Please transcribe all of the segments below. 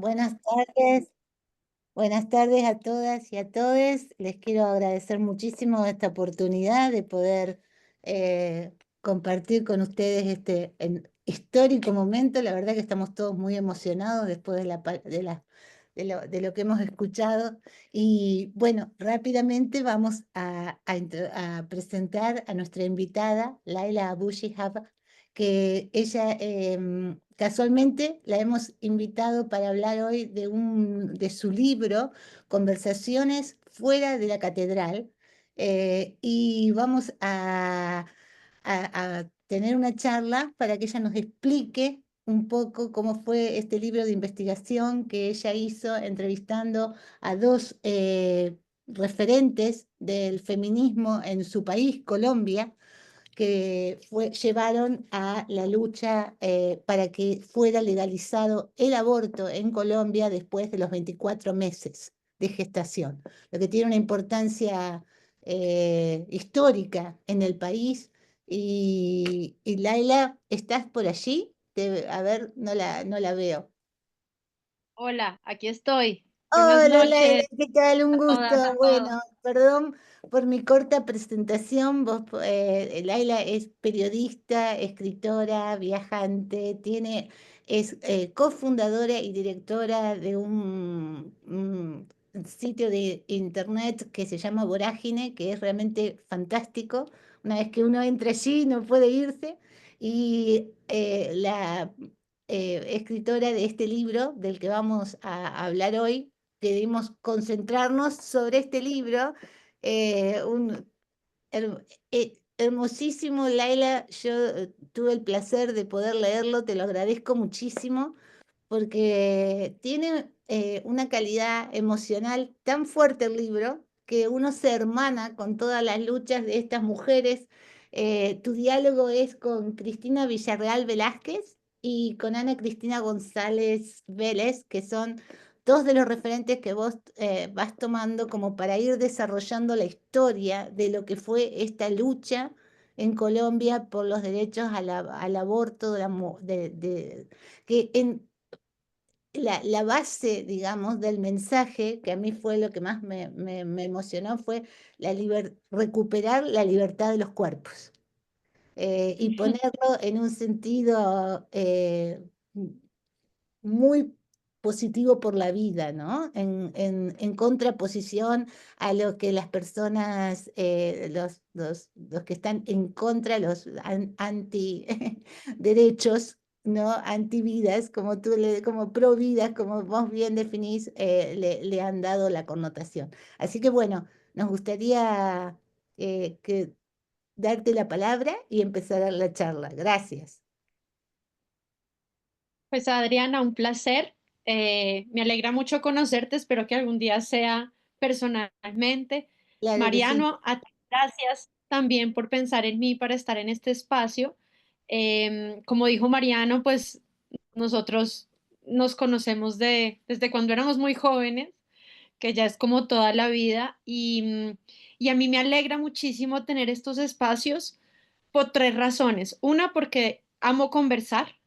Buenas tardes, buenas tardes a todas y a todos. Les quiero agradecer muchísimo esta oportunidad de poder compartir con ustedes este histórico momento. La verdad que estamos todos muy emocionados después de lo que hemos escuchado. Y bueno, rápidamente vamos a presentar a nuestra invitada, Laila Abu Shihab, que ella casualmente la hemos invitado para hablar hoy de su libro, Conversaciones fuera de la catedral, y vamos a tener una charla para que ella nos explique un poco cómo fue este libro de investigación que ella hizo entrevistando a dos referentes del feminismo en su país, Colombia, que llevaron a la lucha para que fuera legalizado el aborto en Colombia después de los 24 meses de gestación, lo que tiene una importancia histórica en el país. Y Laila, ¿estás por allí? A ver, no la veo. Hola, aquí estoy. Buenas Hola Laila, noches ¿qué tal? Un a gusto. todas y todos. Bueno, perdón por mi corta presentación. Laila es periodista, escritora, viajante, es cofundadora y directora de un sitio de internet que se llama Vorágine, que es realmente fantástico. Una vez que uno entra allí no puede irse. Y la escritora de este libro del que vamos a hablar hoy, queremos concentrarnos sobre este libro, un hermosísimo, Laila. Yo tuve el placer de poder leerlo, te lo agradezco muchísimo porque tiene una calidad emocional tan fuerte el libro que uno se hermana con todas las luchas de estas mujeres. Tu diálogo es con Cristina Villarreal Velázquez y con Ana Cristina González Vélez, que son dos de los referentes que vos vas tomando como para ir desarrollando la historia de lo que fue esta lucha en Colombia por los derechos al aborto que la base, digamos, del mensaje, que a mí fue lo que más me emocionó, fue recuperar la libertad de los cuerpos, y ponerlo en un sentido muy positivo por la vida, ¿no? En contraposición a lo que las personas, los que están en contra, los anti-derechos, ¿no? Antividas, como pro vidas, como vos bien definís, le han dado la connotación. Así que bueno, nos gustaría darte la palabra y empezar la charla. Gracias. Pues Adriana, un placer. Me alegra mucho conocerte. Espero que algún día sea personalmente. Claro que sí. Mariano, a ti gracias también por pensar en mí para estar en este espacio. Como dijo Mariano, pues nosotros nos conocemos desde cuando éramos muy jóvenes, que ya es como toda la vida, y a mí me alegra muchísimo tener estos espacios por tres razones. Una, porque amo conversar.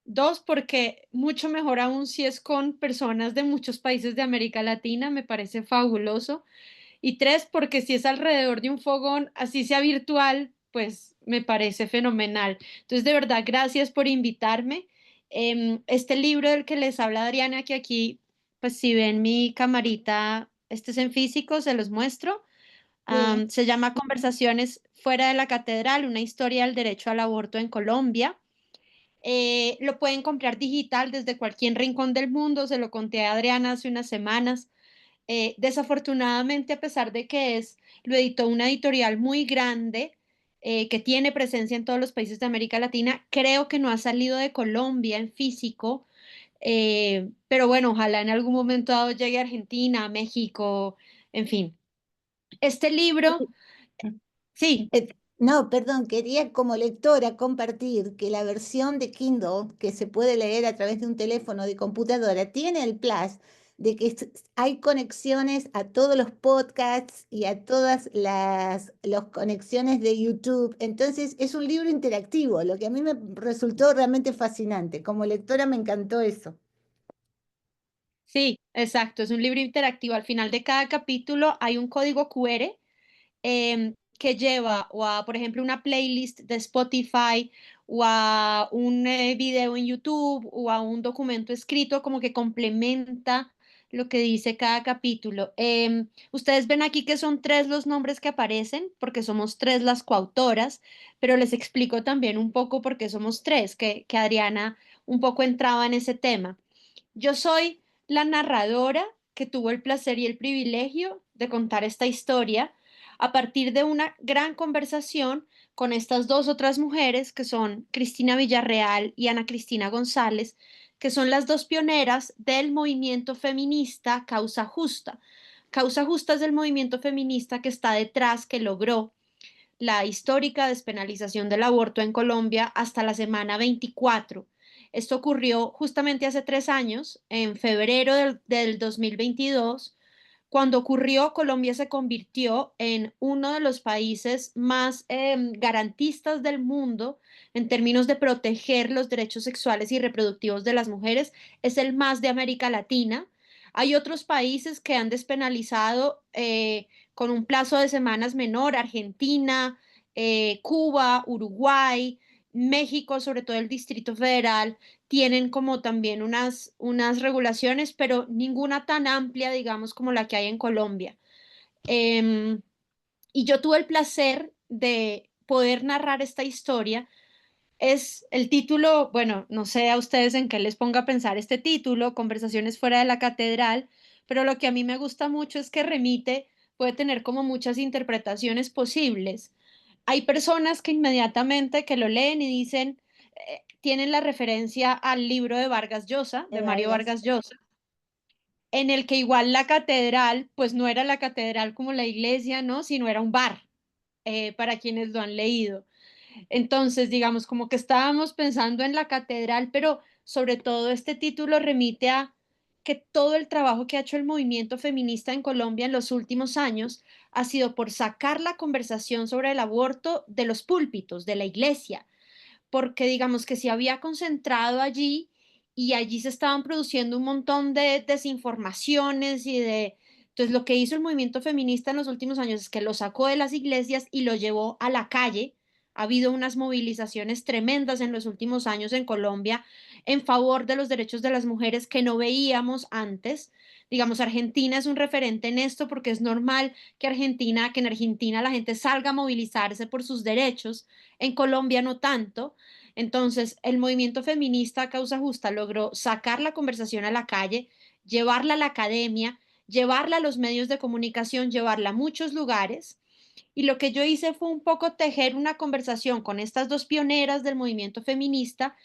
Dos, porque mucho mejor aún si es con personas de muchos países de América Latina, me parece fabuloso. Y tres, porque si es alrededor de un fogón, así sea virtual, pues me parece fenomenal. Entonces, de verdad, gracias por invitarme. Este libro del que les habla Adriana, que aquí, pues si ven mi camarita, este es en físico, se los muestro. Sí. Se llama Conversaciones fuera de la Catedral, una historia del derecho al aborto en Colombia. Lo pueden comprar digital desde cualquier rincón del mundo, se lo conté a Adriana hace unas semanas. Desafortunadamente, a pesar de que lo editó una editorial muy grande, que tiene presencia en todos los países de América Latina, creo que no ha salido de Colombia en físico. Pero bueno, ojalá en algún momento dado llegue a Argentina, a México, en fin. Este libro, sí. No, perdón, quería como lectora compartir que la versión de Kindle que se puede leer a través de un teléfono de computadora tiene el plus de que hay conexiones a todos los podcasts y a todas las conexiones de YouTube. Entonces es un libro interactivo, lo que a mí me resultó realmente fascinante. Como lectora me encantó eso. Sí, exacto, es un libro interactivo. Al final de cada capítulo hay un código QR que lleva o a, por ejemplo, una playlist de Spotify o a un video en YouTube o a un documento escrito como que complementa lo que dice cada capítulo. Ustedes ven aquí que son tres los nombres que aparecen porque somos tres las coautoras, pero les explico también un poco por qué somos tres, que Adriana un poco entraba en ese tema. Yo soy la narradora que tuvo el placer y el privilegio de contar esta historia a partir de una gran conversación con estas dos otras mujeres que son Cristina Villarreal y Ana Cristina González, que son las dos pioneras del movimiento feminista Causa Justa. Causa Justa es el movimiento feminista que está detrás, que logró la histórica despenalización del aborto en Colombia hasta la semana 24. Esto ocurrió justamente hace 3 años, en febrero del 2022. Cuando ocurrió, Colombia se convirtió en uno de los países más garantistas del mundo en términos de proteger los derechos sexuales y reproductivos de las mujeres. Es el más de América Latina. Hay otros países que han despenalizado con un plazo de semanas menor: Argentina, Cuba, Uruguay, México, sobre todo el Distrito Federal, tienen como también unas regulaciones, pero ninguna tan amplia, digamos, como la que hay en Colombia. Eh, y yo tuve el placer de poder narrar esta historia. Es el título, bueno, no sé a ustedes en qué les ponga a pensar este título, Conversaciones fuera de la catedral, pero lo que a mí me gusta mucho es que remite, puede tener como muchas interpretaciones posibles. Hay personas que inmediatamente que lo leen y dicen, tienen la referencia al libro de Vargas Llosa, De de Mario Vargas. Vargas Llosa, en el que igual la catedral, pues no era la catedral como la iglesia, ¿no? Sino era un bar, para quienes lo han leído. Entonces, digamos, como que estábamos pensando en la catedral, pero sobre todo este título remite a que todo el trabajo que ha hecho el movimiento feminista en Colombia en los últimos años ha sido por sacar la conversación sobre el aborto de los púlpitos, de la iglesia, porque digamos que se había concentrado allí y allí se estaban produciendo un montón de desinformaciones y de... Entonces, lo que hizo el movimiento feminista en los últimos años es que lo sacó de las iglesias y lo llevó a la calle. Ha habido unas movilizaciones tremendas en los últimos años en Colombia en favor de los derechos de las mujeres que no veíamos antes. Digamos, Argentina es un referente en esto porque es normal que en Argentina la gente salga a movilizarse por sus derechos. En Colombia no tanto. Entonces, el movimiento feminista Causa Justa logró sacar la conversación a la calle, llevarla a la academia, llevarla a los medios de comunicación, llevarla a muchos lugares. Y lo que yo hice fue un poco tejer una conversación con estas dos pioneras del movimiento feminista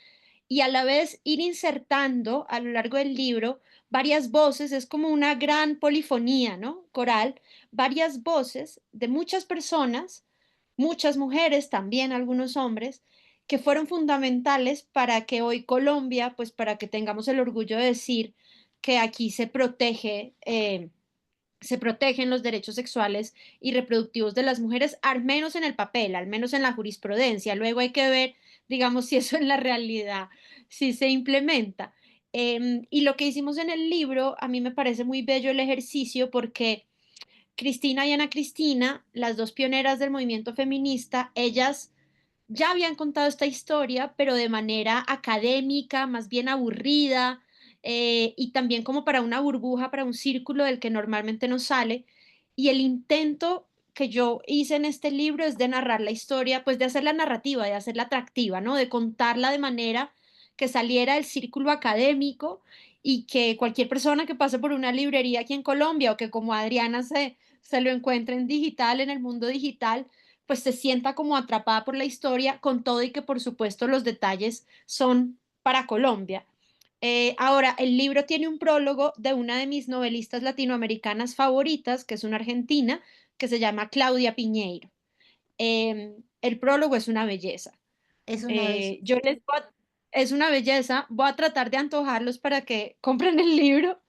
y a la vez ir insertando a lo largo del libro varias voces. Es como una gran polifonía, ¿no? Coral, varias voces de muchas personas, muchas mujeres, también algunos hombres, que fueron fundamentales para que hoy Colombia, pues para que tengamos el orgullo de decir que aquí se protegen los derechos sexuales y reproductivos de las mujeres, al menos en el papel, al menos en la jurisprudencia. Luego hay que ver, digamos, si eso en la realidad, si se implementa. Y lo que hicimos en el libro, a mí me parece muy bello el ejercicio porque Cristina y Ana Cristina, las dos pioneras del movimiento feminista, ellas ya habían contado esta historia, pero de manera académica, más bien aburrida, y también como para una burbuja, para un círculo del que normalmente no sale. Y el intento que yo hice en este libro es de narrar la historia, pues de hacerla narrativa, de hacerla atractiva, ¿no? De contarla de manera que saliera del círculo académico y que cualquier persona que pase por una librería aquí en Colombia o que como Adriana se lo encuentre en digital, en el mundo digital, pues se sienta como atrapada por la historia, con todo y que por supuesto los detalles son para Colombia. Ahora, el libro tiene un prólogo de una de mis novelistas latinoamericanas favoritas, que es una argentina, que se llama Claudia Piñeiro. El prólogo es una belleza. Es una Yo belleza. es una belleza. Voy a tratar de antojarlos para que compren el libro,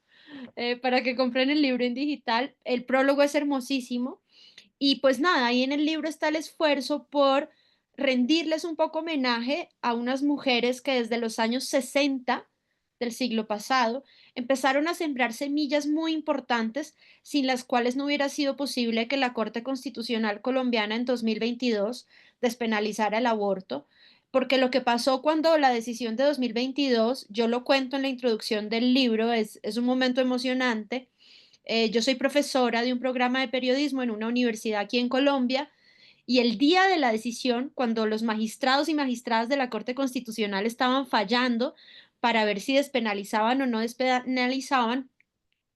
para que compren el libro en digital. El prólogo es hermosísimo. Y pues nada, ahí en el libro está el esfuerzo por rendirles un poco homenaje a unas mujeres que desde los años 60 del siglo pasado, empezaron a sembrar semillas muy importantes sin las cuales no hubiera sido posible que la Corte Constitucional colombiana en 2022 despenalizara el aborto, porque lo que pasó cuando la decisión de 2022, yo lo cuento en la introducción del libro, es un momento emocionante. Yo soy profesora de un programa de periodismo en una universidad aquí en Colombia y el día de la decisión, cuando los magistrados y magistradas de la Corte Constitucional estaban fallando para ver si despenalizaban o no despenalizaban,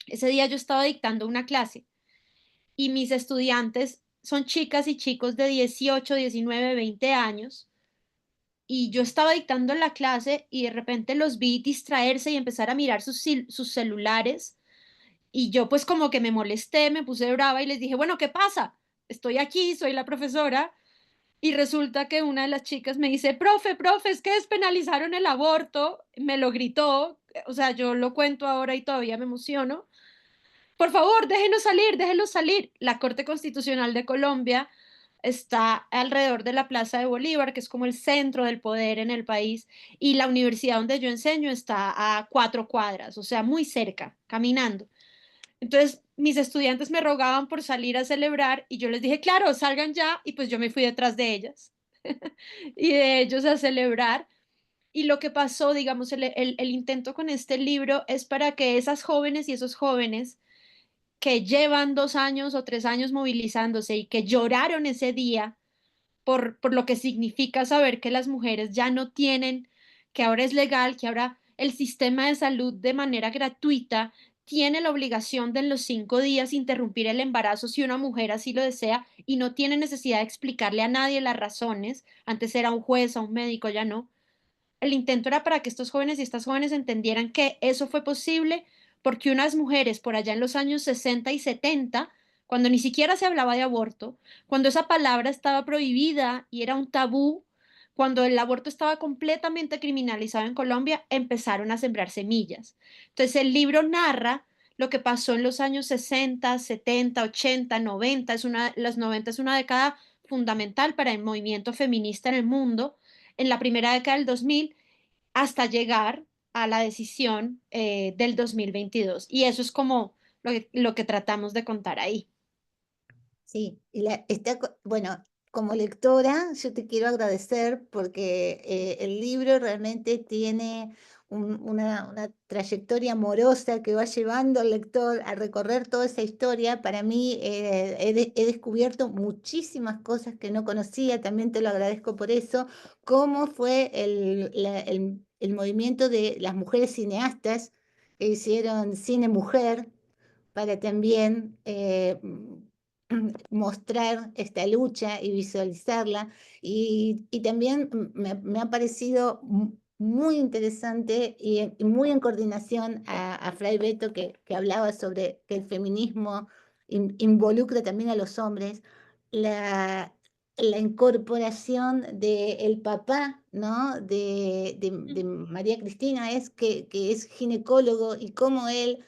ese día yo estaba dictando una clase y mis estudiantes son chicas y chicos de 18, 19, 20 años y yo estaba dictando la clase y de repente los vi distraerse y empezar a mirar sus celulares y yo pues como que me molesté, me puse brava y les dije, bueno, ¿qué pasa? Estoy aquí, soy la profesora. Y resulta que una de las chicas me dice, profe, es que despenalizaron el aborto, me lo gritó, o sea, yo lo cuento ahora y todavía me emociono. Por favor, déjenos salir, déjenos salir. La Corte Constitucional de Colombia está alrededor de la Plaza de Bolívar, que es como el centro del poder en el país, y la universidad donde yo enseño está a 4 cuadras, o sea, muy cerca, caminando. Entonces, mis estudiantes me rogaban por salir a celebrar y yo les dije, claro, salgan ya, y pues yo me fui detrás de ellas y de ellos a celebrar. Y lo que pasó, digamos, el intento con este libro es para que esas jóvenes y esos jóvenes que llevan 2 años o 3 años movilizándose y que lloraron ese día por lo que significa saber que las mujeres ya no tienen, que ahora es legal, que ahora el sistema de salud de manera gratuita tiene la obligación de en los 5 días interrumpir el embarazo si una mujer así lo desea y no tiene necesidad de explicarle a nadie las razones. Antes era un juez o un médico, ya no. El intento era para que estos jóvenes y estas jóvenes entendieran que eso fue posible porque unas mujeres por allá en los años 60 y 70, cuando ni siquiera se hablaba de aborto, cuando esa palabra estaba prohibida y era un tabú, cuando el aborto estaba completamente criminalizado en Colombia, empezaron a sembrar semillas. Entonces el libro narra lo que pasó en los años 60, 70, 80, 90. Los 90 es una década fundamental para el movimiento feminista en el mundo, en la primera década del 2000 hasta llegar a la decisión del 2022. Y eso es como lo que tratamos de contar ahí. Sí, y bueno, como lectora yo te quiero agradecer porque el libro realmente tiene una trayectoria amorosa que va llevando al lector a recorrer toda esa historia. Para mí he descubierto muchísimas cosas que no conocía, también te lo agradezco por eso, cómo fue el movimiento de las mujeres cineastas que hicieron cine mujer para también mostrar esta lucha y visualizarla. Y también me ha parecido muy interesante y muy en coordinación a Fray Beto que hablaba sobre que el feminismo involucra también a los hombres, la, la incorporación del papá, ¿no? De María Cristina, que es ginecólogo y cómo él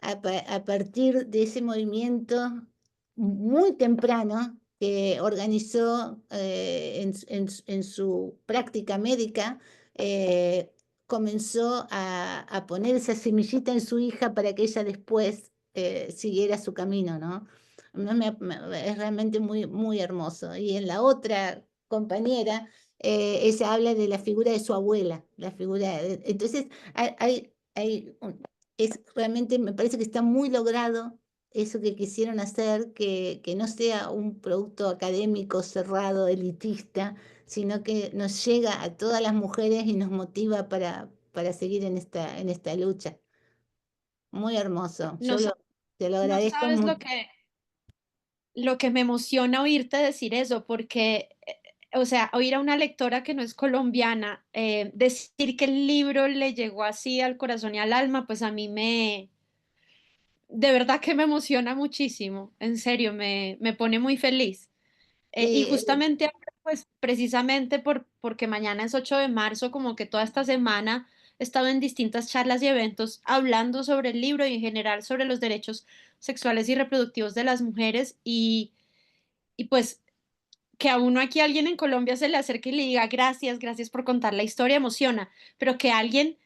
a partir de ese movimiento muy temprano que organizó en su práctica médica, comenzó a poner esa semillita en su hija para que ella después siguiera su camino, ¿no? Es realmente muy, muy hermoso. Y en la otra compañera, ella habla de la figura de su abuela, entonces es realmente, me parece que está muy logrado eso que quisieron hacer, que no sea un producto académico cerrado, elitista, sino que nos llega a todas las mujeres y nos motiva para seguir en esta lucha. Muy hermoso. No, Te lo no agradezco sabes mucho. lo que me emociona oírte decir eso, porque, o sea, oír a una lectora que no es colombiana decir que el libro le llegó así al corazón y al alma, pues a mí de verdad que me emociona muchísimo, en serio, me pone muy feliz. Y Sí, justamente ahora, pues precisamente porque mañana es 8 de marzo, como que toda esta semana he estado en distintas charlas y eventos hablando sobre el libro y en general sobre los derechos sexuales y reproductivos de las mujeres y pues que a uno aquí alguien en Colombia se le acerque y le diga gracias, gracias por contar la historia, emociona, pero que alguien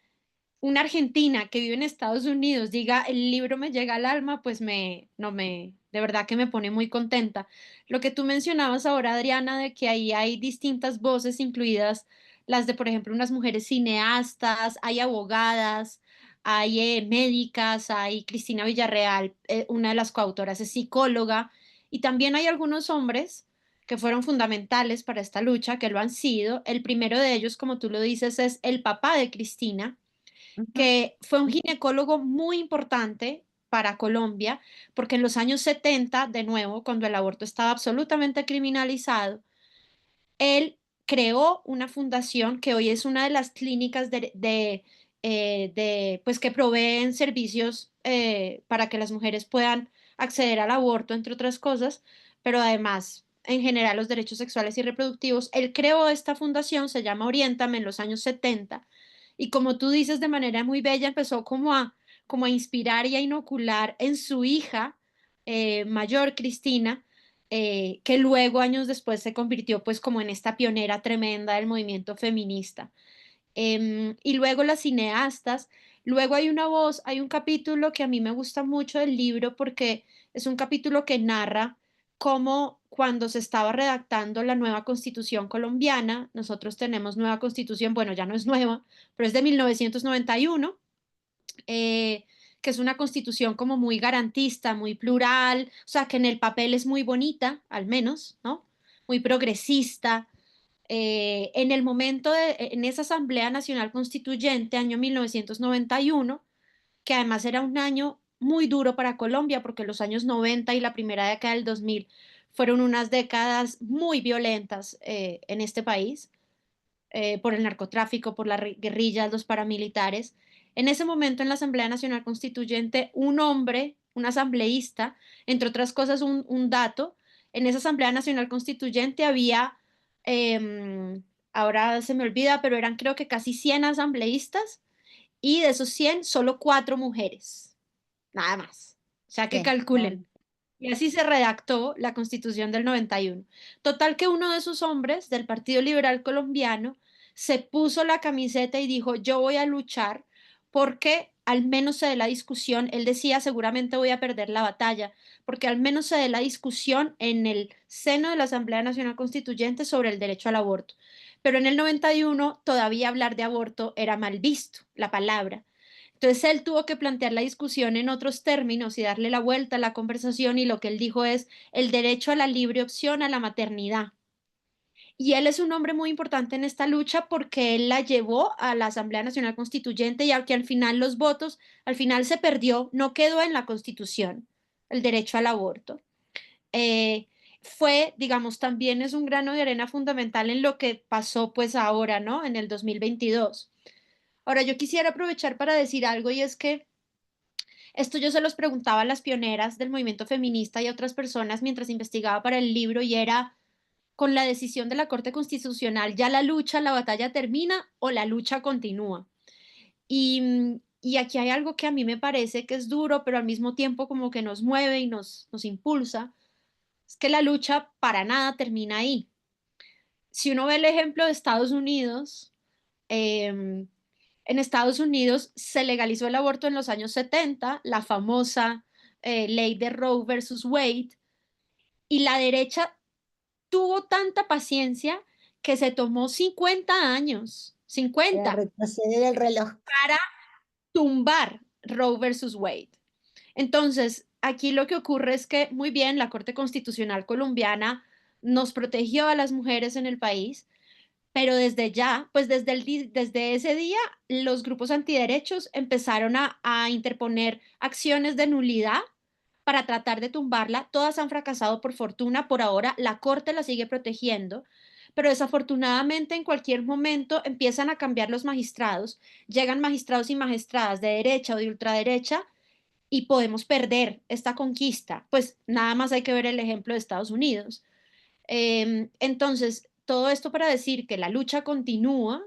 una argentina que vive en Estados Unidos diga el libro me llega al alma, pues no me, de verdad que me pone muy contenta. Lo que tú mencionabas ahora, Adriana, de que ahí hay distintas voces, incluidas las de, por ejemplo, unas mujeres cineastas, hay abogadas, hay médicas, hay Cristina Villarreal, una de las coautoras es psicóloga, y también hay algunos hombres que fueron fundamentales para esta lucha, que lo han sido. El primero de ellos, como tú lo dices, es el papá de Cristina, Ujú. que fue un ginecólogo muy importante para Colombia, porque en los años 70, de nuevo, cuando el aborto estaba absolutamente criminalizado, él creó una fundación que hoy es una de las clínicas pues que proveen servicios para que las mujeres puedan acceder al aborto, entre otras cosas, pero además, en general, los derechos sexuales y reproductivos. Él creó esta fundación, se llama Oriéntame, en los años 70, y como tú dices, de manera muy bella, empezó como a inspirar y a inocular en su hija mayor, Cristina, que luego, años después, se convirtió pues como en esta pionera tremenda del movimiento feminista. Y luego las cineastas, luego hay una voz, hay un capítulo que a mí me gusta mucho del libro porque es un capítulo que narra cómo cuando se estaba redactando la nueva constitución colombiana, nosotros tenemos nueva constitución, bueno, ya no es nueva, pero es de 1991, que es una constitución como muy garantista, muy plural, o sea, que en el papel es muy bonita, al menos, ¿no? Muy progresista. En el momento en esa Asamblea Nacional Constituyente, año 1991, que además era un año muy duro para Colombia, porque los años 90 y la primera década del 2000 fueron unas décadas muy violentas en este país por el narcotráfico, por las guerrillas, los paramilitares. En ese momento en la Asamblea Nacional Constituyente, un hombre, un asambleísta, entre otras cosas, un dato, en esa Asamblea Nacional Constituyente había, ahora se me olvida, pero eran creo que casi 100 asambleístas y de esos 100 solo 4 mujeres, nada más. O sea que Sí, calculen. Y así se redactó la Constitución del 91. Total que uno de esos hombres del Partido Liberal Colombiano se puso la camiseta y dijo, yo voy a luchar porque al menos se dé la discusión. Él decía, seguramente voy a perder la batalla, porque al menos se dé la discusión en el seno de la Asamblea Nacional Constituyente sobre el derecho al aborto. Pero en el 91 todavía hablar de aborto era mal visto, la palabra. Entonces él tuvo que plantear la discusión en otros términos y darle la vuelta a la conversación, y lo que él dijo es el derecho a la libre opción a la maternidad. Y él es un hombre muy importante en esta lucha porque él la llevó a la Asamblea Nacional Constituyente, y aunque al final los votos, al final se perdió, no quedó en la Constitución el derecho al aborto. Eh, Fue, digamos, también es un grano de arena fundamental en lo que pasó pues ahora, ¿no? En el 2022. Ahora, yo quisiera aprovechar para decir algo, y es que esto yo se los preguntaba a las pioneras del movimiento feminista y a otras personas mientras investigaba para el libro, y era, con la decisión de la Corte Constitucional, ¿ya la lucha, la batalla termina o la lucha continúa? Y aquí hay algo que a mí me parece que es duro, pero al mismo tiempo como que nos mueve y nos impulsa, es que la lucha para nada termina ahí. Si uno ve el ejemplo de Estados Unidos, eh, en Estados Unidos se legalizó el aborto en los años 70, la famosa ley de Roe versus Wade, y la derecha tuvo tanta paciencia que se tomó 50 años, para 50, retroceder el reloj. para tumbar Roe versus Wade. Entonces, aquí lo que ocurre es que, muy bien, la Corte Constitucional colombiana nos protegió a las mujeres en el país, pero desde ya, pues desde ese día, los grupos antiderechos empezaron a interponer acciones de nulidad para tratar de tumbarla. Todas han fracasado por fortuna. Por ahora, la Corte la sigue protegiendo, pero desafortunadamente en cualquier momento empiezan a cambiar los magistrados. Llegan magistrados y magistradas de derecha o de ultraderecha y podemos perder esta conquista. Pues nada más hay que ver el ejemplo de Estados Unidos. Entonces, todo esto para decir que la lucha continúa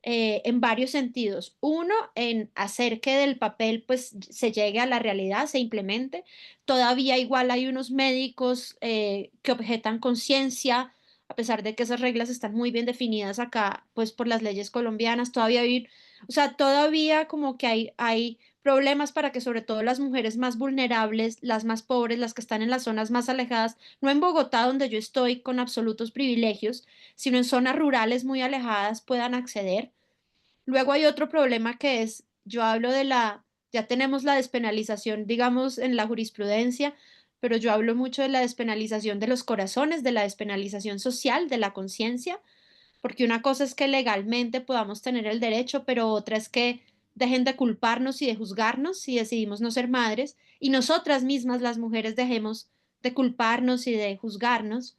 en varios sentidos. Uno, en hacer que del papel pues se llegue a la realidad, se implemente. Todavía igual hay unos médicos que objetan conciencia, a pesar de que esas reglas están muy bien definidas acá pues por las leyes colombianas. Todavía hay O sea, todavía como que hay problemas para que sobre todo las mujeres más vulnerables, las más pobres, las que están en las zonas más alejadas, no en Bogotá donde yo estoy con absolutos privilegios, sino en zonas rurales muy alejadas puedan acceder. Luego hay otro problema que es, yo hablo de ya tenemos la despenalización, digamos, en la jurisprudencia, pero yo hablo mucho de la despenalización de los corazones, de la despenalización social, de la conciencia, porque una cosa es que legalmente podamos tener el derecho, pero otra es que dejen de culparnos y de juzgarnos si decidimos no ser madres, y nosotras mismas, las mujeres, dejemos de culparnos y de juzgarnos.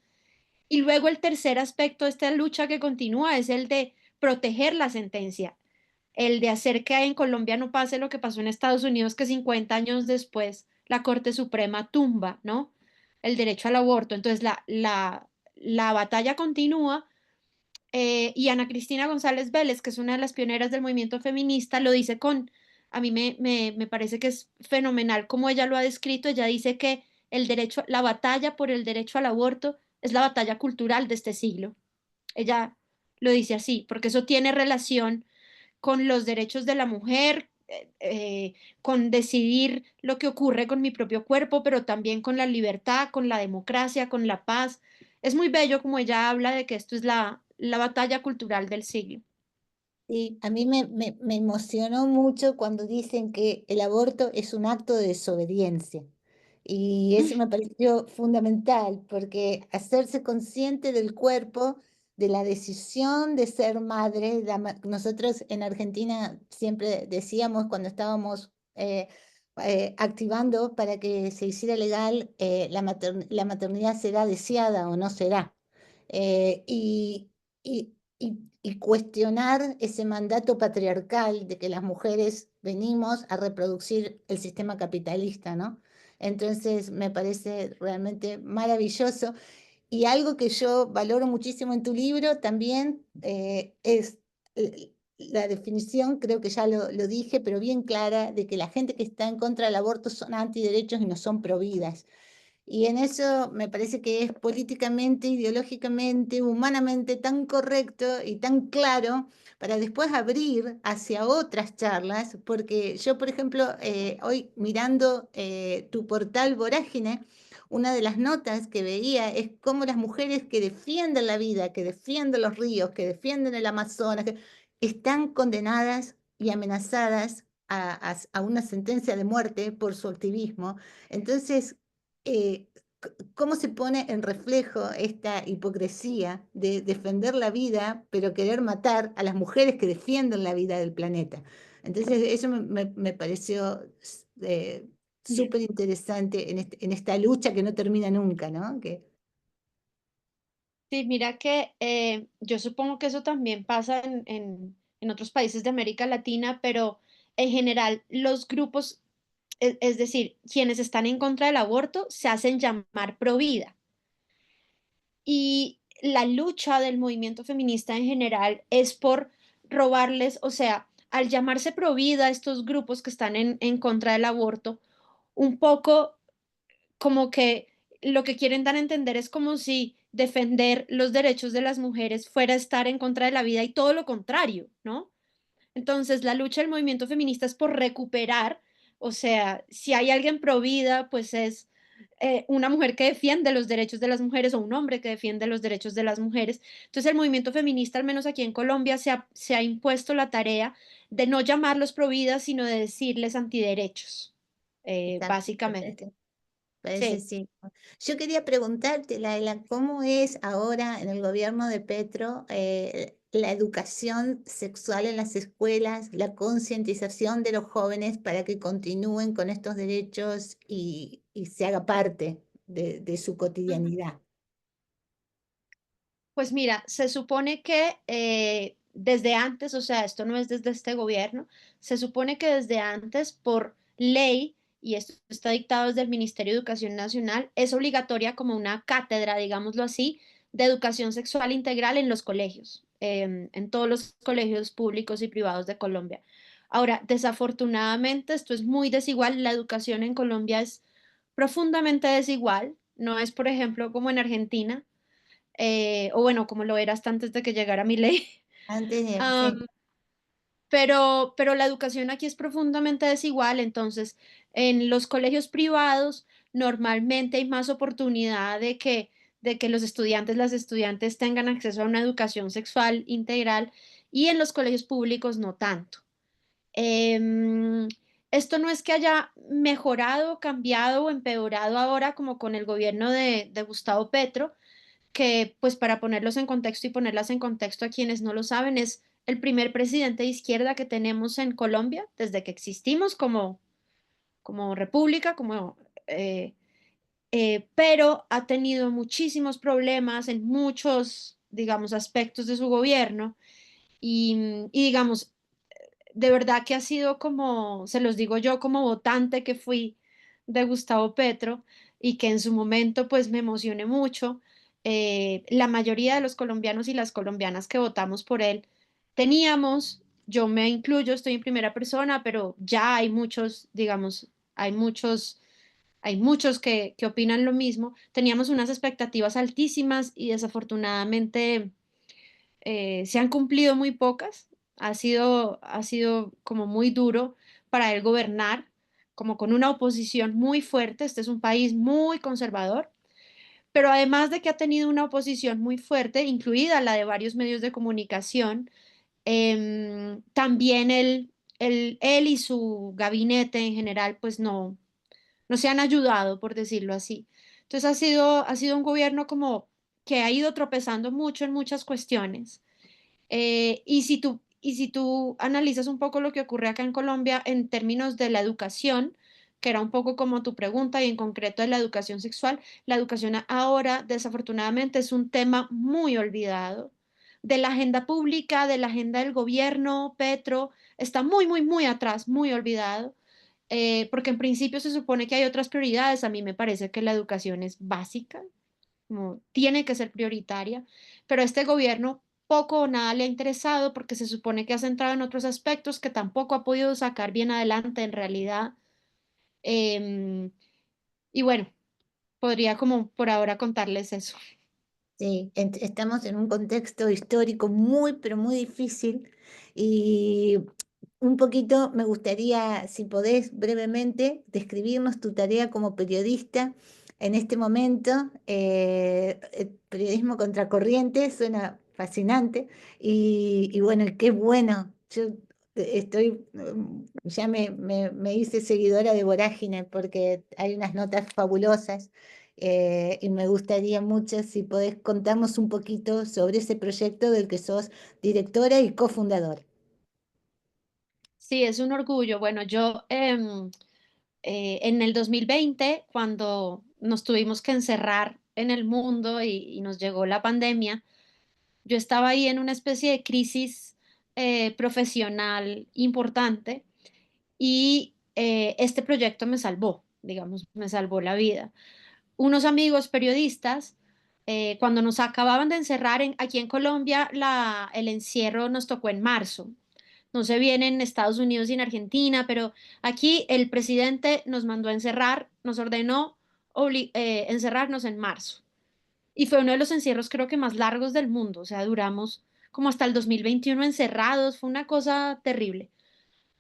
Y luego el tercer aspecto de esta lucha que continúa es el de proteger la sentencia, el de hacer que en Colombia no pase lo que pasó en Estados Unidos, que 50 años después la Corte Suprema tumba, ¿no? El derecho al aborto. Entonces la batalla continúa, y Ana Cristina González Vélez, que es una de las pioneras del movimiento feminista, lo dice a mí me parece que es fenomenal como ella lo ha descrito. Ella dice que la batalla por el derecho al aborto es la batalla cultural de este siglo. Ella lo dice así, porque eso tiene relación con los derechos de la mujer, con decidir lo que ocurre con mi propio cuerpo, pero también con la libertad, con la democracia, con la paz. Es muy bello como ella habla de que esto es la batalla cultural del siglo. Sí, a mí me emocionó mucho cuando dicen que el aborto es un acto de desobediencia. Y eso me pareció fundamental, porque hacerse consciente del cuerpo, de la decisión de ser madre, nosotros en Argentina siempre decíamos cuando estábamos activando para que se hiciera legal, la maternidad será deseada o no será. Eh, y, y cuestionar ese mandato patriarcal de que las mujeres venimos a reproducir el sistema capitalista, ¿no? Entonces me parece realmente maravilloso. Y algo que yo valoro muchísimo en tu libro también es la definición, creo que ya lo dije, pero bien clara, de que la gente que está en contra del aborto son antiderechos y no son providas. Y en eso me parece que es políticamente, ideológicamente, humanamente tan correcto y tan claro para después abrir hacia otras charlas, porque yo, por ejemplo, hoy mirando tu portal Vorágine, una de las notas que veía es cómo las mujeres que defienden la vida, que defienden los ríos, que defienden el Amazonas, están condenadas y amenazadas a una sentencia de muerte por su activismo. Entonces, eh, ¿cómo se pone en reflejo esta hipocresía de defender la vida, pero querer matar a las mujeres que defienden la vida del planeta? Entonces, eso me pareció súper interesante en esta lucha que no termina nunca, ¿no? Sí, mira que yo supongo que eso también pasa en otros países de América Latina, pero en general los grupos, es decir, quienes están en contra del aborto, se hacen llamar pro vida. Y la lucha del movimiento feminista en general es por robarles, o sea, al llamarse pro vida estos grupos que están en contra del aborto, un poco como que lo que quieren dar a entender es como si defender los derechos de las mujeres fuera estar en contra de la vida y todo lo contrario, ¿no? Entonces, la lucha del movimiento feminista es por recuperar, o sea, si hay alguien pro vida, pues es una mujer que defiende los derechos de las mujeres o un hombre que defiende los derechos de las mujeres. Entonces, el movimiento feminista, al menos aquí en Colombia, se ha impuesto la tarea de no llamarlos pro vida, sino de decirles antiderechos, básicamente. Parece Sí. sí. Yo quería preguntarte, Laila, ¿cómo es ahora en el gobierno de Petro la educación sexual en las escuelas, la concientización de los jóvenes para que continúen con estos derechos y se haga parte de su cotidianidad? Pues mira, se supone que desde antes, o sea, esto no es desde este gobierno, se supone que desde antes, por ley, y esto está dictado desde el Ministerio de Educación Nacional, es obligatoria como una cátedra, digámoslo así, de educación sexual integral en los colegios, en todos los colegios públicos y privados de Colombia. Ahora, desafortunadamente, esto es muy desigual, la educación en Colombia es profundamente desigual, no es, por ejemplo, como en Argentina, o bueno, como lo era hasta antes de que llegara mi ley. Antes de, sí. pero la educación aquí es profundamente desigual, entonces en los colegios privados normalmente hay más oportunidad de que los estudiantes, las estudiantes tengan acceso a una educación sexual integral y en los colegios públicos no tanto. Em, Esto no es que haya mejorado, cambiado o empeorado ahora como con el gobierno de Gustavo Petro, que pues para ponerlos en contexto y ponerlas en contexto a quienes no lo saben, es el primer presidente de izquierda que tenemos en Colombia desde que existimos como república, pero ha tenido muchísimos problemas en muchos, digamos, aspectos de su gobierno y digamos, de verdad que ha sido como, se los digo yo como votante que fui de Gustavo Petro y que en su momento pues me emocioné mucho. La mayoría de los colombianos y las colombianas que votamos por él teníamos, yo me incluyo, estoy en primera persona, pero ya hay muchos, digamos, hay muchos que opinan lo mismo. Teníamos unas expectativas altísimas y desafortunadamente se han cumplido muy pocas. Ha sido como muy duro para él gobernar, como con una oposición muy fuerte. Este es un país muy conservador, pero además de que ha tenido una oposición muy fuerte, incluida la de varios medios de comunicación, también él y su gabinete en general, pues no se han ayudado, por decirlo así. Entonces ha sido un gobierno como que ha ido tropezando mucho en muchas cuestiones. Y si tú analizas un poco lo que ocurre acá en Colombia en términos de la educación, que era un poco como tu pregunta y en concreto de la educación sexual, la educación ahora desafortunadamente es un tema muy olvidado. De la agenda pública, de la agenda del gobierno, Petro, está muy, muy, muy atrás, muy olvidado, porque en principio se supone que hay otras prioridades. A mí me parece que la educación es básica, como tiene que ser prioritaria, pero a este gobierno poco o nada le ha interesado porque se supone que ha centrado en otros aspectos que tampoco ha podido sacar bien adelante en realidad. Em, y bueno, podría como por ahora contarles eso. Sí, estamos en un contexto histórico muy, pero muy difícil y un poquito me gustaría, si podés brevemente, describirnos tu tarea como periodista en este momento. El periodismo contracorriente suena fascinante y bueno, qué bueno. Yo estoy, ya me hice seguidora de Vorágine porque hay unas notas fabulosas y me gustaría mucho si podés contarnos un poquito sobre ese proyecto del que sos directora y cofundadora. Sí, es un orgullo. Bueno, yo en el 2020, cuando nos tuvimos que encerrar en el mundo y nos llegó la pandemia, yo estaba ahí en una especie de crisis profesional importante y este proyecto me salvó, digamos, me salvó la vida. Unos amigos periodistas, cuando nos acababan de encerrar aquí en Colombia, el encierro nos tocó en marzo. No sé bien en Estados Unidos y en Argentina, pero aquí el presidente nos mandó a encerrar, nos ordenó encerrarnos en marzo. Y fue uno de los encierros creo que más largos del mundo, o sea, duramos como hasta el 2021 encerrados, fue una cosa terrible.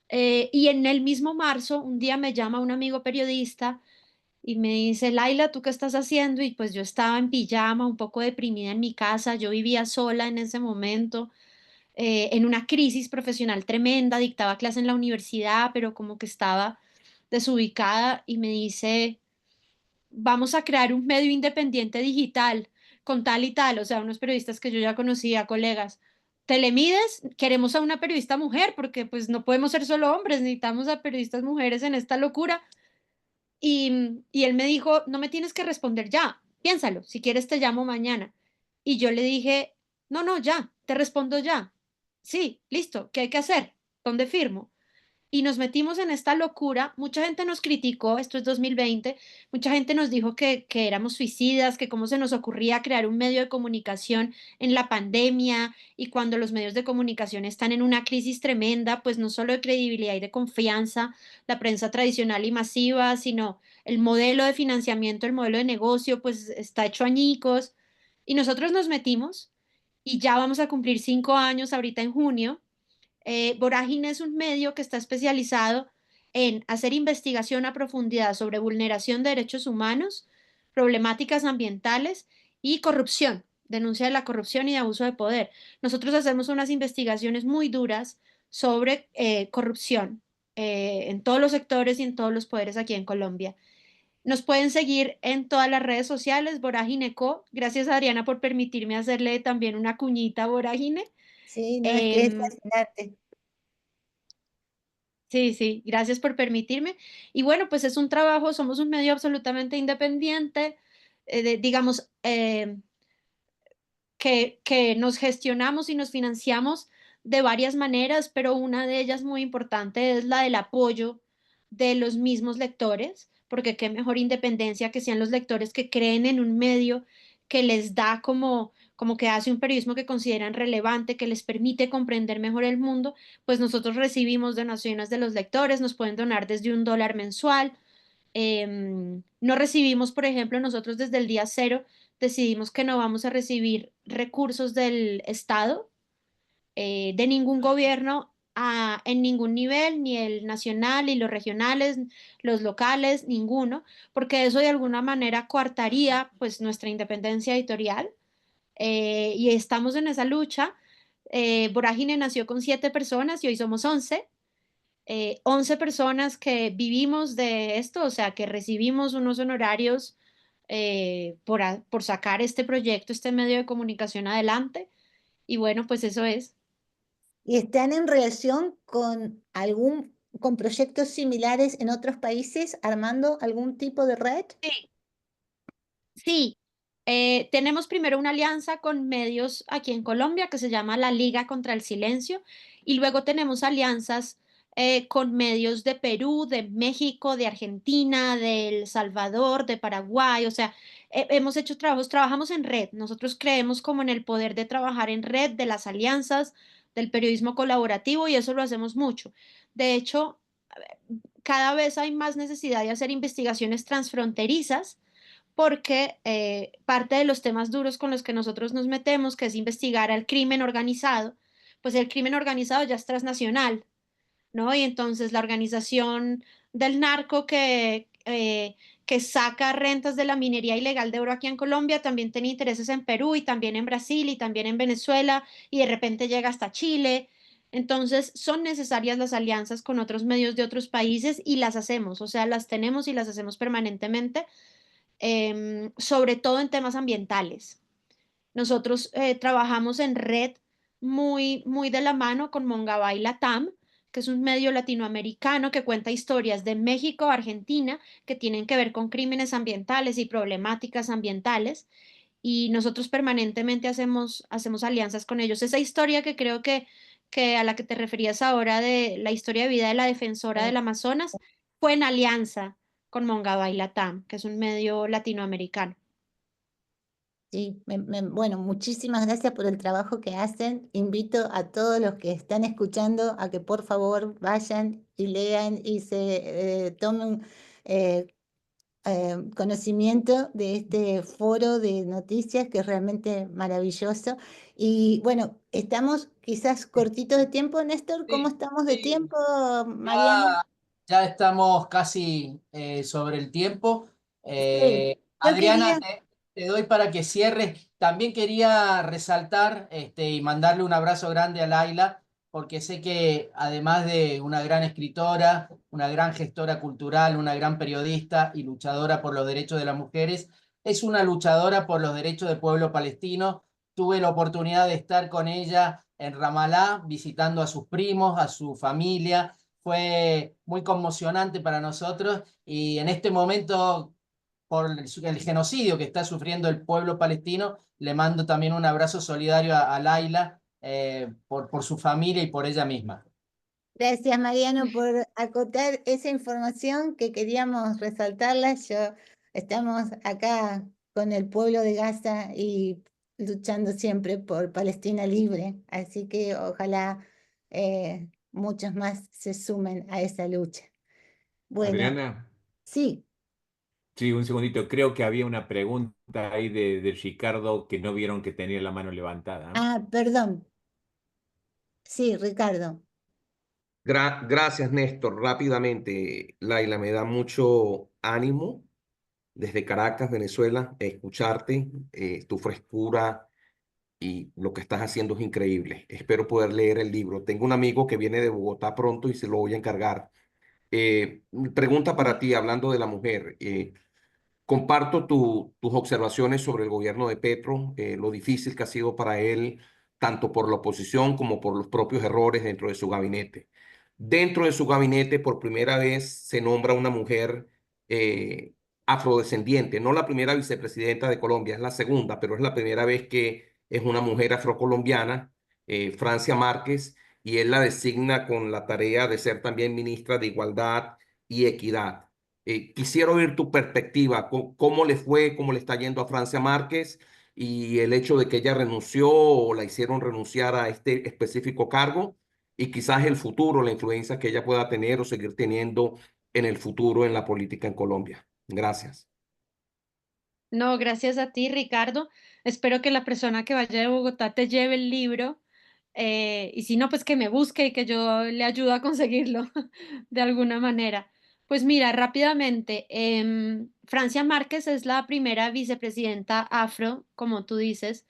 Y en el mismo marzo, un día me llama un amigo periodista y me dice, Laila, ¿tú qué estás haciendo? Y pues yo estaba en pijama, un poco deprimida en mi casa, yo vivía sola en ese momento, en una crisis profesional tremenda, dictaba clase en la universidad, pero como que estaba desubicada y me dice, vamos a crear un medio independiente digital con tal y tal, o sea, unos periodistas que yo ya conocía, colegas. Telemides, queremos a una periodista mujer porque pues no podemos ser solo hombres, necesitamos a periodistas mujeres en esta locura. Y él me dijo, no me tienes que responder ya, piénsalo, si quieres te llamo mañana. Y yo le dije, no, no, ya, te respondo ya. Sí, listo, ¿qué hay que hacer? ¿Dónde firmo? Y nos metimos en esta locura. Mucha gente nos criticó, esto es 2020, mucha gente nos dijo que éramos suicidas, que cómo se nos ocurría crear un medio de comunicación en la pandemia y cuando los medios de comunicación están en una crisis tremenda, pues no solo de credibilidad y de confianza, la prensa tradicional y masiva, sino el modelo de financiamiento, el modelo de negocio, pues está hecho añicos. Y nosotros nos metimos y ya vamos a cumplir 5 años ahorita en junio Vorágine es un medio que está especializado en hacer investigación a profundidad sobre vulneración de derechos humanos, problemáticas ambientales y corrupción, denuncia de la corrupción y de abuso de poder. Nosotros hacemos unas investigaciones muy duras sobre corrupción en todos los sectores y en todos los poderes aquí en Colombia. Nos pueden seguir en todas las redes sociales, Vorágine Co. Gracias a Adriana por permitirme hacerle también una cuñita a Vorágine. Sí, no, es que es Em, fascinante. Sí, sí, gracias por permitirme. Y bueno, pues es un trabajo, somos un medio absolutamente independiente, digamos, que nos gestionamos y nos financiamos de varias maneras, pero una de ellas muy importante es la del apoyo de los mismos lectores, porque qué mejor independencia que sean los lectores que creen en un medio que les da como que hace un periodismo que consideran relevante, que les permite comprender mejor el mundo, pues nosotros recibimos donaciones de los lectores, nos pueden donar desde $1 mensual. No recibimos, por ejemplo, nosotros desde el día cero decidimos que no vamos a recibir recursos del Estado, de ningún gobierno, en ningún nivel, ni el nacional, ni los regionales, los locales, ninguno, porque eso de alguna manera coartaría pues nuestra independencia editorial, y estamos en esa lucha. Vorágine nació con 7 personas y hoy somos 11. 11 personas que vivimos de esto, o sea, que recibimos unos honorarios por sacar este proyecto, este medio de comunicación adelante. Y bueno, pues eso es. ¿Y están en relación con proyectos similares en otros países, armando algún tipo de red? Sí, sí. Tenemos primero una alianza con medios aquí en Colombia que se llama la Liga contra el Silencio y luego tenemos alianzas con medios de Perú, de México, de Argentina, de El Salvador, de Paraguay. O sea, hemos hecho trabajos, trabajamos en red. Nosotros creemos como en el poder de trabajar en red, de las alianzas, del periodismo colaborativo y eso lo hacemos mucho. De hecho, cada vez hay más necesidad de hacer investigaciones transfronterizas porque parte de los temas duros con los que nosotros nos metemos, que es investigar al crimen organizado, pues el crimen organizado ya es transnacional, ¿no? Y entonces la organización del narco que saca rentas de la minería ilegal de oro aquí en Colombia también tiene intereses en Perú y también en Brasil y también en Venezuela y de repente llega hasta Chile. Entonces son necesarias las alianzas con otros medios de otros países y las hacemos, o sea, las tenemos y las hacemos permanentemente, sobre todo en temas ambientales. Nosotros trabajamos en red muy de la mano con Mongabay Latam, que es un medio latinoamericano que cuenta historias de México, Argentina, que tienen que ver con crímenes ambientales y problemáticas ambientales. Y nosotros permanentemente hacemos alianzas con ellos. Esa historia que creo que a la que te referías ahora de la historia de vida de la defensora Eh, del Amazonas fue en alianza con Mongabay Latam, que es un medio latinoamericano. Sí, bueno, muchísimas gracias por el trabajo que hacen. Invito a todos los que están escuchando a que por favor vayan y lean y se tomen eh, conocimiento de este foro de noticias que es realmente maravilloso. Y bueno, estamos quizás cortitos de tiempo, Néstor. ¿Cómo Sí, estamos de sí, tiempo, Mariano? ya, ya estamos casi sobre el tiempo. Sí, yo Adriana, quería, te doy para que cierres. También quería resaltar y mandarle un abrazo grande a Laila, porque sé que además de una gran escritora, una gran gestora cultural, una gran periodista y luchadora por los derechos de las mujeres, es una luchadora por los derechos del pueblo palestino. Tuve la oportunidad de estar con ella en Ramalá, visitando a sus primos, a su familia. Fue muy conmocionante para nosotros y en este momento, por el genocidio que está sufriendo el pueblo palestino, le mando también un abrazo solidario a Laila por su familia y por ella misma. gracias Mariano por acotar esa información que queríamos resaltarla. Estamos acá con el pueblo de Gaza y luchando siempre por Palestina libre, así que ojalá muchos más se sumen a esa lucha. Bueno, Adriana, sí. sí, un segundito. Creo que había una pregunta ahí de Ricardo que no vieron que tenía la mano levantada. Ah, perdón. Sí, Ricardo. Gracias, Néstor. Rápidamente, Laila, me da mucho ánimo desde Caracas, Venezuela, escucharte, tu frescura y lo que estás haciendo es increíble. Espero poder leer el libro. Tengo un amigo que viene de Bogotá pronto y se lo voy a encargar. Pregunta para ti, hablando de la mujer. Comparto tus observaciones sobre el gobierno de Petro, lo difícil que ha sido para él, tanto por la oposición como por los propios errores dentro de su gabinete. Dentro de su gabinete, por primera vez, se nombra una mujer eh, afrodescendiente, no la primera vicepresidenta de Colombia, es la segunda, pero es la primera vez que es una mujer afrocolombiana, Francia Márquez, y él la designa con la tarea de ser también ministra de Igualdad y Equidad. Quisiera oír tu perspectiva, cómo le fue, cómo le está yendo a Francia Márquez y el hecho de que ella renunció o la hicieron renunciar a este específico cargo y quizás el futuro, la influencia que ella pueda tener o seguir teniendo en el futuro en la política en Colombia. Gracias. No, gracias a ti, Ricardo. Espero que la persona que vaya de Bogotá te lleve el libro. Y si no, pues que me busque y que yo le ayude a conseguirlo de alguna manera. Pues mira, rápidamente, Francia Márquez es la primera vicepresidenta afro, como tú dices,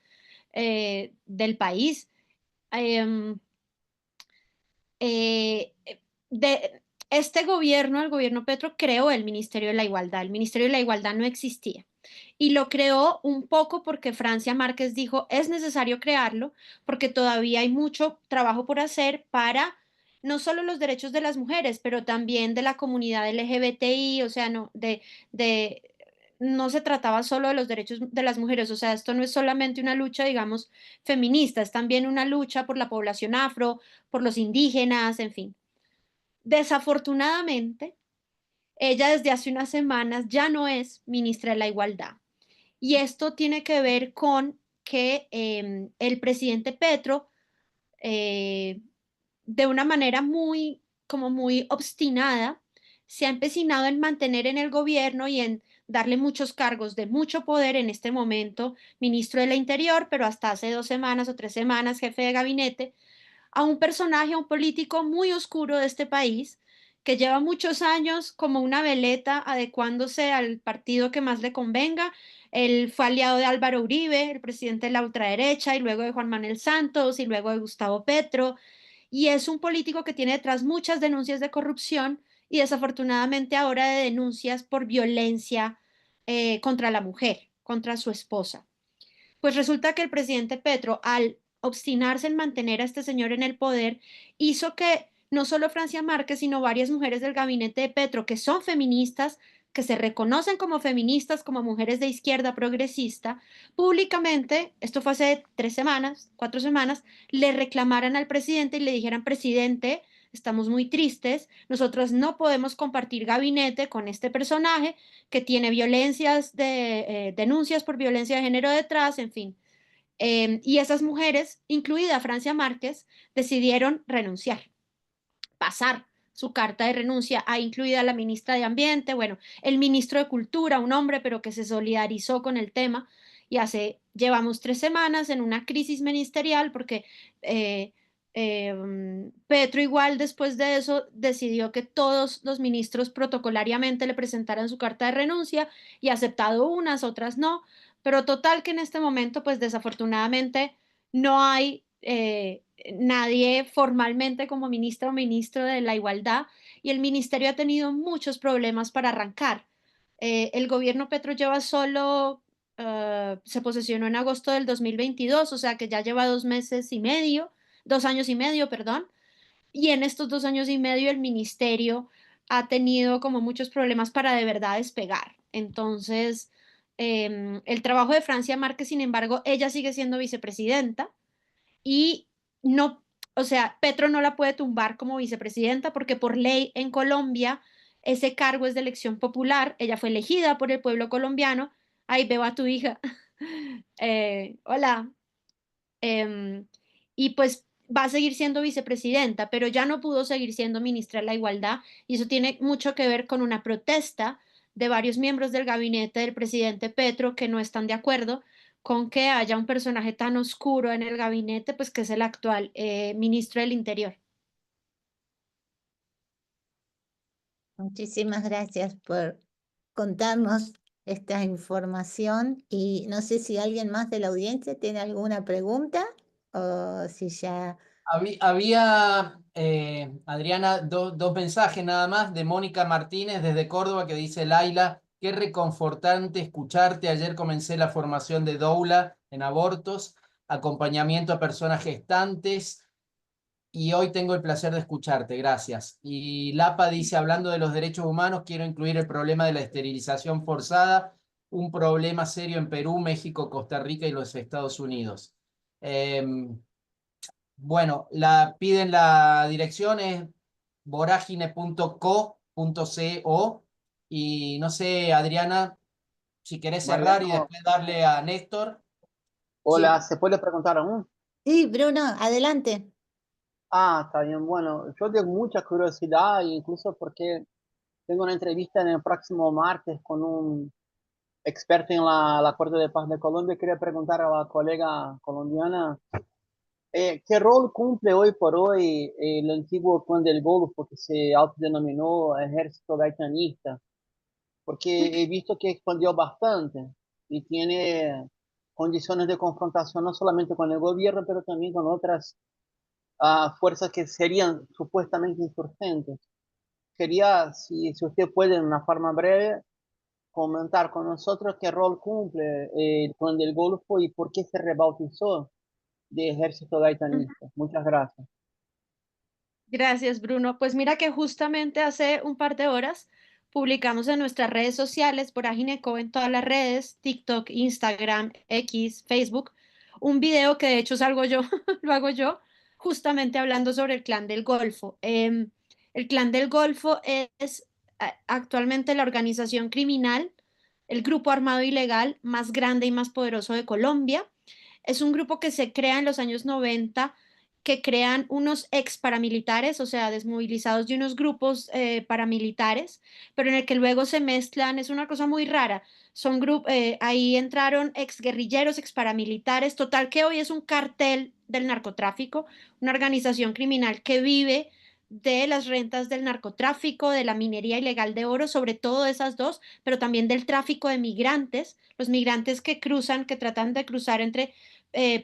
del país. Em, eh, de este gobierno, el gobierno Petro, creó el Ministerio de la Igualdad. El Ministerio de la Igualdad no existía. Y lo creó un poco porque Francia Márquez dijo, es necesario crearlo porque todavía hay mucho trabajo por hacer para no solo los derechos de las mujeres, pero también de la comunidad LGBTI, o sea, de, no se trataba solo de los derechos de las mujeres, o sea, esto no es solamente una lucha, digamos, feminista, es también una lucha por la población afro, por los indígenas, en fin. Desafortunadamente, ella desde hace unas semanas ya no es ministra de la Igualdad. Y esto tiene que ver con que el presidente Petro, eh, de una manera muy, como muy obstinada, se ha empecinado en mantener en el gobierno y en darle muchos cargos de mucho poder en este momento, ministro del Interior, pero hasta hace 2 semanas o 3 semanas, jefe de gabinete, a un personaje, a un político muy oscuro de este país, que lleva muchos años como una veleta adecuándose al partido que más le convenga. Él fue aliado de Álvaro Uribe, el presidente de la ultraderecha, y luego de Juan Manuel Santos, y luego de Gustavo Petro. Y es un político que tiene detrás muchas denuncias de corrupción y desafortunadamente ahora de denuncias por violencia contra la mujer, contra su esposa. Pues resulta que el presidente Petro, al obstinarse en mantener a este señor en el poder, hizo que no solo Francia Márquez, sino varias mujeres del gabinete de Petro, que son feministas, que se reconocen como feministas, como mujeres de izquierda progresista, públicamente, esto fue hace 3 semanas, 4 semanas, le reclamaran al presidente y le dijeran, presidente, estamos muy tristes, nosotros no podemos compartir gabinete con este personaje que tiene denuncias por violencia de género detrás, en fin. Y esas mujeres, incluida Francia Márquez, decidieron renunciar, pasar su carta de renuncia a incluida la ministra de Ambiente, bueno, el ministro de Cultura, un hombre, pero que se solidarizó con el tema. Y llevamos 3 semanas en una crisis ministerial porque Petro igual después de eso decidió que todos los ministros protocolariamente le presentaran su carta de renuncia y aceptado unas, otras no, pero total que en este momento pues desafortunadamente no hay nadie formalmente como ministra o ministro de la Igualdad y el ministerio ha tenido muchos problemas para arrancar. El gobierno Petro lleva solo, se posesionó en agosto del 2022, o sea que ya lleva 2 meses y medio, 2 años y medio, perdón, y en estos 2 años y medio el ministerio ha tenido como muchos problemas para de verdad despegar. Entonces, el trabajo de Francia Márquez, sin embargo, ella sigue siendo vicepresidenta y no, o sea, Petro no la puede tumbar como vicepresidenta porque por ley en Colombia ese cargo es de elección popular, ella fue elegida por el pueblo colombiano, ahí veo a tu hija, hola, Em, y pues va a seguir siendo vicepresidenta, pero ya no pudo seguir siendo ministra de la Igualdad y eso tiene mucho que ver con una protesta de varios miembros del gabinete del presidente Petro que no están de acuerdo con que haya un personaje tan oscuro en el gabinete, pues que es el actual ministro del Interior. Muchísimas gracias por contarnos esta información y no sé si alguien más de la audiencia tiene alguna pregunta o si ya... Había, Adriana, dos mensajes nada más de Mónica Martínez desde Córdoba que dice: Laila, qué reconfortante escucharte. Ayer comencé la formación de doula en abortos, acompañamiento a personas gestantes y hoy tengo el placer de escucharte. Gracias. Y Lapa dice: hablando de los derechos humanos, quiero incluir el problema de la esterilización forzada, un problema serio en Perú, México, Costa Rica y los Estados Unidos. Bueno, piden la dirección, es voragine.co.co y no sé, Adriana, si querés cerrar y Mariano, después darle a Néstor. Sí, hola, ¿se puede preguntar aún? Sí, Bruno, adelante. Ah, está bien, bueno, yo tengo mucha curiosidad, incluso porque tengo una entrevista en el próximo martes con un experto en la Corte de Paz de Colombia. Quería preguntar a la colega colombiana, ¿qué rol cumple hoy por hoy el antiguo Clan del Golfo que se autodenominó Ejército Gaitanista? Porque he visto que expandió bastante y tiene condiciones de confrontación no solamente con el gobierno, pero también con otras fuerzas que serían supuestamente insurgentes. Quería, si usted puede, en una forma breve, comentar con nosotros qué rol cumple el Clan del Golfo y por qué se rebautizó de Ejército Gaitanista. Muchas gracias. Gracias, Bruno. Pues mira que justamente hace un par de horas publicamos en nuestras redes sociales, Vorágine Co en todas las redes, TikTok, Instagram, X, Facebook, un video que de hecho salgo yo, lo hago yo, justamente hablando sobre el Clan del Golfo. El Clan del Golfo es actualmente la organización criminal, el grupo armado ilegal más grande y más poderoso de Colombia. Es un grupo que se crea en los años 90, que crean unos ex paramilitares, o sea, desmovilizados de unos grupos paramilitares, pero en el que luego se mezclan, es una cosa muy rara. Son ahí entraron ex guerrilleros, ex paramilitares, total que hoy es un cartel del narcotráfico, una organización criminal que vive de las rentas del narcotráfico, de la minería ilegal de oro, sobre todo de esas dos, pero también del tráfico de migrantes, los migrantes que cruzan, que tratan de cruzar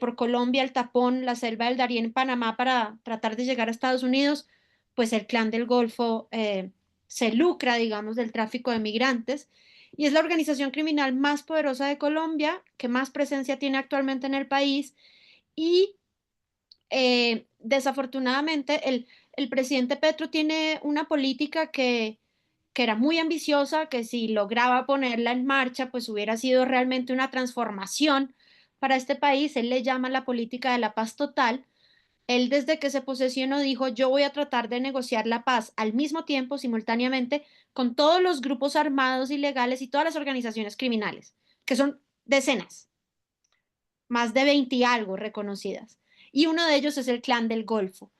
por Colombia, el Tapón, la Selva del Darién en Panamá para tratar de llegar a Estados Unidos, pues el Clan del Golfo se lucra, digamos, del tráfico de migrantes y es la organización criminal más poderosa de Colombia, que más presencia tiene actualmente en el país y desafortunadamente el presidente Petro tiene una política que era muy ambiciosa, que si lograba ponerla en marcha, pues hubiera sido realmente una transformación para este país. Él le llama la política de la paz total. Él desde que se posesionó dijo, yo voy a tratar de negociar la paz al mismo tiempo, simultáneamente, con todos los grupos armados ilegales y todas las organizaciones criminales, que son decenas, más de 20 y algo reconocidas. Y uno de ellos es el Clan del Golfo.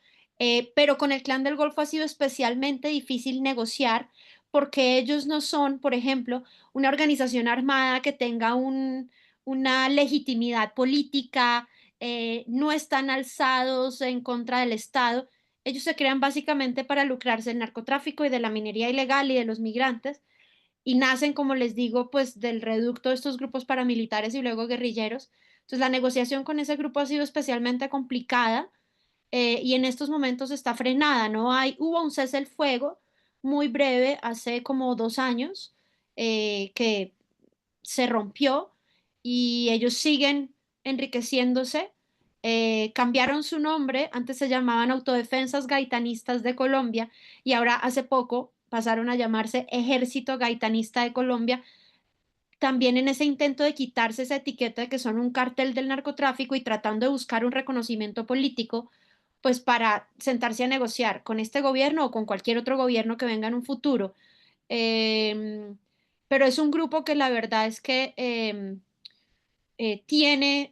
Pero con el Clan del Golfo ha sido especialmente difícil negociar porque ellos no son, por ejemplo, una organización armada que tenga una legitimidad política, no están alzados en contra del Estado. Ellos se crean básicamente para lucrarse del narcotráfico y de la minería ilegal y de los migrantes y nacen, como les digo, pues del reducto de estos grupos paramilitares y luego guerrilleros. Entonces la negociación con ese grupo ha sido especialmente complicada y en estos momentos está frenada, ¿no? Hubo un cese el fuego muy breve hace como 2 años que se rompió y ellos siguen enriqueciéndose. Cambiaron su nombre, antes se llamaban Autodefensas Gaitanistas de Colombia y ahora hace poco pasaron a llamarse Ejército Gaitanista de Colombia, también en ese intento de quitarse esa etiqueta de que son un cartel del narcotráfico y tratando de buscar un reconocimiento político, pues para sentarse a negociar con este gobierno o con cualquier otro gobierno que venga en un futuro. Eh, pero es un grupo que la verdad es que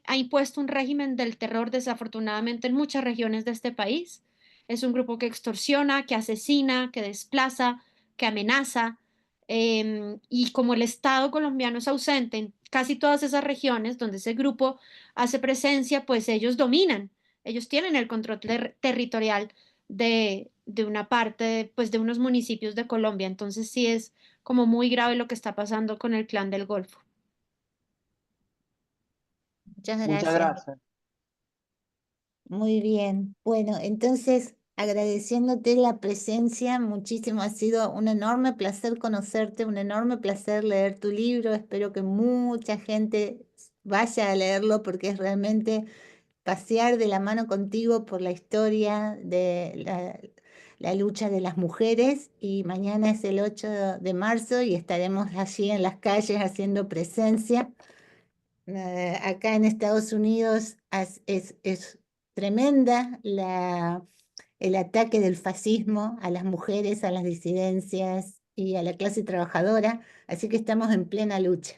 ha impuesto un régimen del terror desafortunadamente en muchas regiones de este país. Es un grupo que extorsiona, que asesina, que desplaza, que amenaza. Y como el Estado colombiano es ausente en casi todas esas regiones donde ese grupo hace presencia, pues ellos dominan, ellos tienen el control territorial de una parte, pues de unos municipios de Colombia. Entonces sí es como muy grave lo que está pasando con el Clan del Golfo. Muchas Muchas gracias. gracias. Muy bien. Bueno, entonces agradeciéndote la presencia, muchísimo. Ha sido un enorme placer conocerte, un enorme placer leer tu libro. Espero que mucha gente vaya a leerlo porque es realmente pasear de la mano contigo por la historia de la lucha de las mujeres. Y mañana es el 8 de marzo y estaremos allí en las calles haciendo presencia. Acá en Estados Unidos es tremenda el ataque del fascismo a las mujeres, a las disidencias y a la clase trabajadora, así que estamos en plena lucha.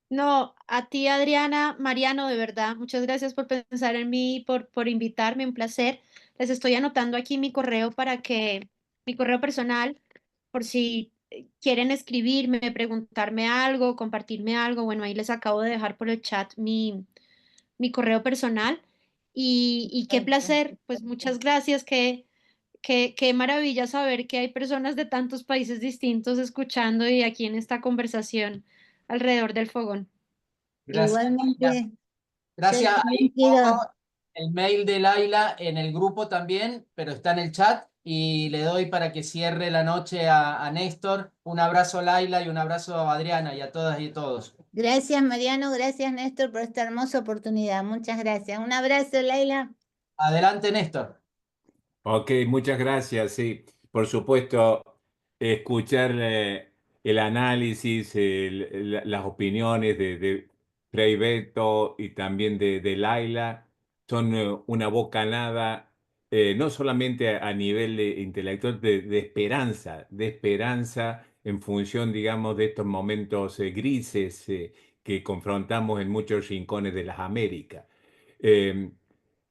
No, a ti, Adriana, Mariano, de verdad, muchas gracias por pensar en mí, por invitarme, un placer. Les estoy anotando aquí mi correo mi correo personal, por si quieren escribirme, preguntarme algo, compartirme algo. Bueno, ahí les acabo de dejar por el chat mi correo personal. Y qué placer, pues muchas gracias, qué maravilla saber que hay personas de tantos países distintos escuchando y aquí en esta conversación alrededor del fogón. Gracias, Laila. Igualmente, yo Gracias. también Ahí pongo quiero, el mail de Laila en el grupo también, pero está en el chat y le doy para que cierre la noche a Néstor. Un abrazo, Laila, y un abrazo a Adriana y a todas y todos. gracias Mariano, gracias Néstor por esta hermosa oportunidad, muchas gracias. Un abrazo, Laila. Adelante, Néstor. Ok, muchas gracias. Sí, por supuesto, escuchar el análisis, las opiniones de Frei Beto y también de Laila son una bocanada, no solamente a nivel intelectual, de esperanza en función, digamos, de estos momentos grises que confrontamos en muchos rincones de las Américas. Eh,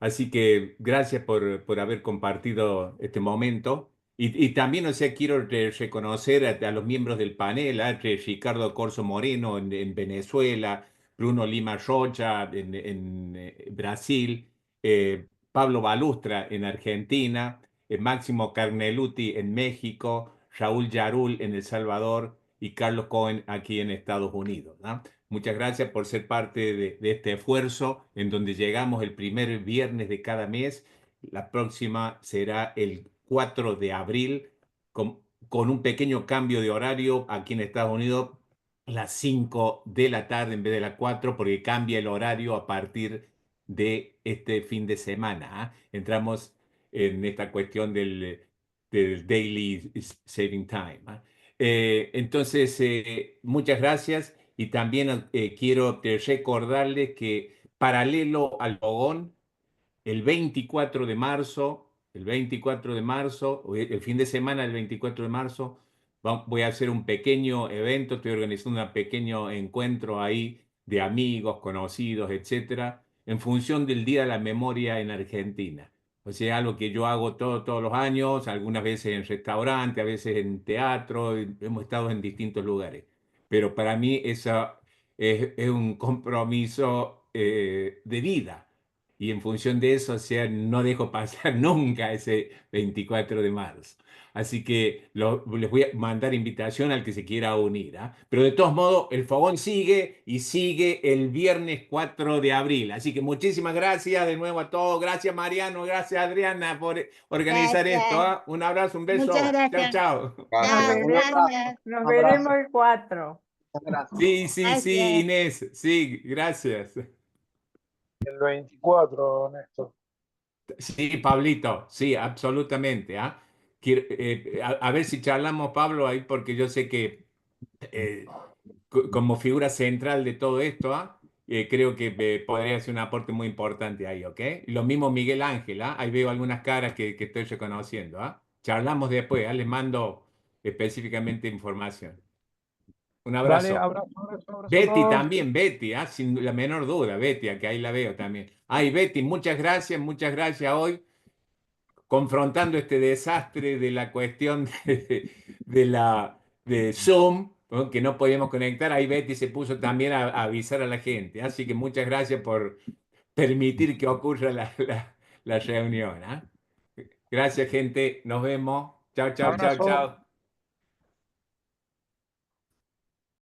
Así que gracias por haber compartido este momento. Y también, o sea, quiero reconocer a los miembros del panel, Ricardo Corso Moreno en Venezuela, Bruno Lima Rocha en Brasil, Pablo Balustra en Argentina, Máximo Carneluti en México, Raúl Yarul en El Salvador y Carlos Cohen aquí en Estados Unidos, ¿no? Muchas gracias por ser parte de este esfuerzo en donde llegamos el primer viernes de cada mes. La próxima será el 4 de abril con un pequeño cambio de horario aquí en Estados Unidos, las 5 de la tarde en vez de las 4 porque cambia el horario a partir de este fin de semana. ¿Ah? Entramos en esta cuestión del Daily Saving Time. ¿Ah? Entonces, muchas gracias. Y también quiero recordarles que paralelo al fogón, el 24 de marzo, el fin de semana del 24 de marzo, voy a hacer un pequeño evento, estoy organizando un pequeño encuentro ahí de amigos, conocidos, etcétera, en función del Día de la Memoria en Argentina. O sea, algo que yo hago todos los años, algunas veces en restaurante, a veces en teatro, hemos estado en distintos lugares. Pero para mí eso es un compromiso de vida y en función de eso, o sea, no dejo pasar nunca ese 24 de marzo. Así que les voy a mandar invitación al que se quiera unir. ¿Ah? Pero de todos modos, el fogón sigue y sigue el viernes 4 de abril. Así que muchísimas gracias de nuevo a todos. Gracias Mariano, gracias Adriana por organizar esto. Gracias, ¿Ah? Un abrazo, un muchas beso. Chao, gracias. chao. Gracias. Chao, Un abrazo. gracias. Nos Un abrazo. veremos el 4. Muchas gracias. Sí, Gracias. Inés. Sí, gracias. El 24, Néstor. Sí, Pablito, sí, absolutamente. ¿Ah? A ver si charlamos, Pablo, ahí, porque yo sé que eh, como figura central de todo esto, ¿ah? Creo que podría ser un aporte muy importante ahí, ¿ok? Y lo mismo Miguel Ángel, ¿ah? Ahí veo algunas caras que estoy reconociendo, ¿ah? Charlamos después, ¿ah? Les mando específicamente información. Un Dale, abrazo. abrazo, abrazo, abrazo a Betty todos. también, Betty, ¿ah? Sin la menor duda, Betty, que ahí la veo también. Ay, Betty, muchas gracias hoy confrontando este desastre de la cuestión de Zoom, ¿no? Que no podíamos conectar. Ahí Betty se puso también a avisar a la gente. Así que muchas gracias por permitir que ocurra la reunión. ¿Ah? Gracias, gente. Nos vemos. Chao, chao, chao, Abrazo. chao.